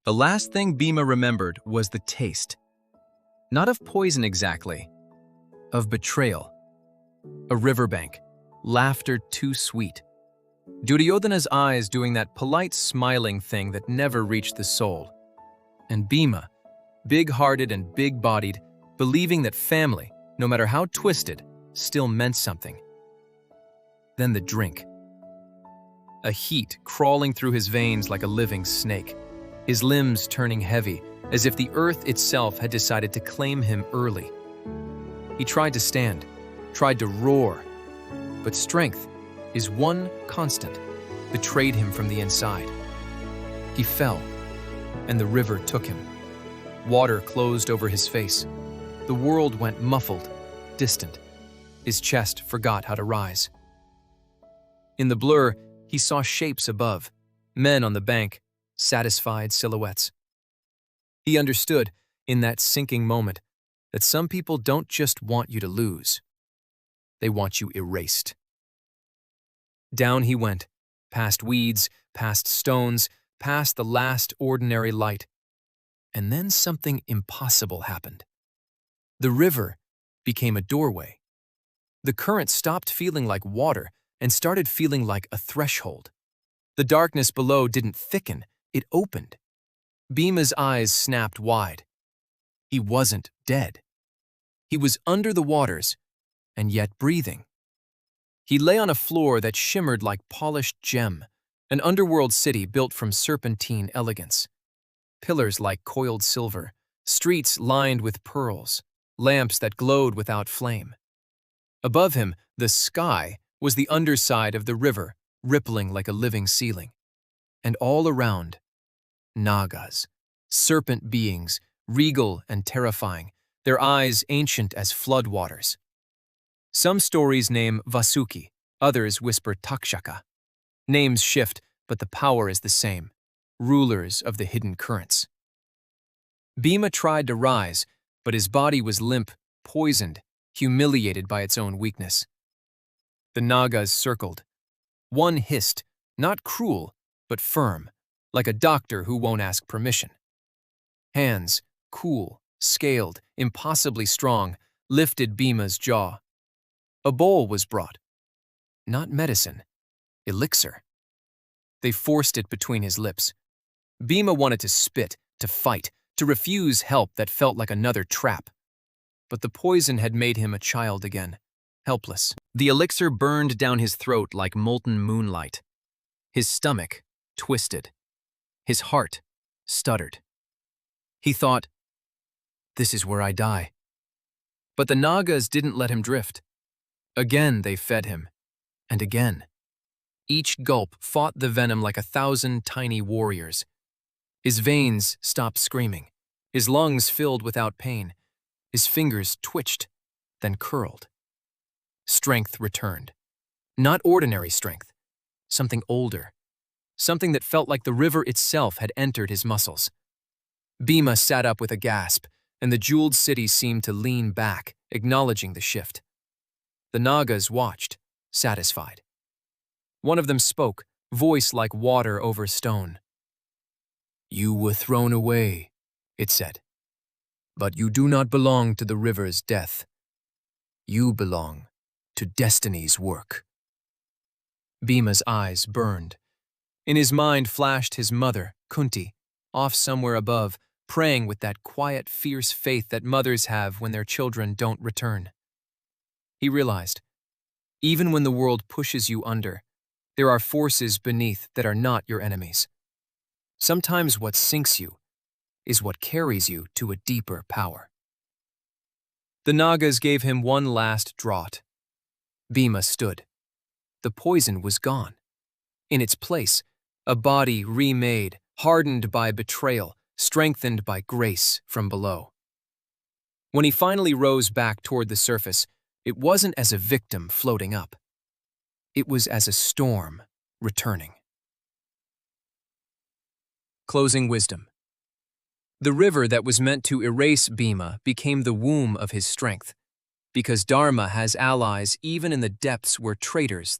The last thing Bhima remembered was the taste. Not of poison exactly, of betrayal. A riverbank, laughter too sweet. Duryodhana's eyes doing that polite smiling thing that never reached the soul. And Bhima, big-hearted and big-bodied, believing that family, no matter how twisted, still meant something. Then the drink. A heat crawling through his veins like a living snake, his limbs turning heavy, as if the earth itself had decided to claim him early. He tried to stand, tried to roar, but strength, his one constant, betrayed him from the inside. He fell, and the river took him. Water closed over his face. The world went muffled, distant. His chest forgot how to rise. In the blur, he saw shapes above, men on the bank, satisfied silhouettes. He understood, in that sinking moment, that some people don't just want you to lose. They want you erased. Down he went, past weeds, past stones, past the last ordinary light. And then something impossible happened. The river became a doorway. The current stopped feeling like water and started feeling like a threshold. The darkness below didn't thicken, it opened. Bhima's eyes snapped wide. He wasn't dead. He was under the waters, and yet breathing. He lay on a floor that shimmered like polished gem, an underworld city built from serpentine elegance. Pillars like coiled silver, streets lined with pearls, lamps that glowed without flame. Above him, the sky was the underside of the river, rippling like a living ceiling. And all around, Nagas, serpent beings, regal and terrifying, their eyes ancient as floodwaters. Some stories name Vasuki, others whisper Takshaka. Names shift, but the power is the same, rulers of the hidden currents. Bhima tried to rise, but his body was limp, poisoned, humiliated by its own weakness. The Nagas circled. One hissed, not cruel, but firm, like a doctor who won't ask permission. Hands, cool, scaled, impossibly strong, lifted Bhima's jaw. A bowl was brought. Not medicine, elixir. They forced it between his lips. Bhima wanted to spit, to fight, to refuse help that felt like another trap. But the poison had made him a child again, helpless. The elixir burned down his throat like molten moonlight. His stomach twisted. His heart stuttered. He thought, "This is where I die." But the Nagas didn't let him drift. Again they fed him, and again. Each gulp fought the venom like 1,000 tiny warriors. His veins stopped screaming. His lungs filled without pain. His fingers twitched, then curled. Strength returned. Not ordinary strength. Something older. Something that felt like the river itself had entered his muscles. Bhima sat up with a gasp, and the jeweled city seemed to lean back, acknowledging the shift. The Nagas watched, satisfied. One of them spoke, voice like water over stone. "You were thrown away," it said. "But you do not belong to the river's death. You belong to destiny's work." Bhima's eyes burned. In his mind flashed his mother, Kunti, off somewhere above, praying with that quiet, fierce faith that mothers have when their children don't return. He realized, even when the world pushes you under, there are forces beneath that are not your enemies. Sometimes what sinks you is what carries you to a deeper power. The Nagas gave him one last draught. Bhima stood. The poison was gone. In its place, a body remade, hardened by betrayal, strengthened by grace from below. When he finally rose back toward the surface, it wasn't as a victim floating up. It was as a storm returning. Closing wisdom. The river that was meant to erase Bhima became the womb of his strength, because Dharma has allies even in the depths where traitors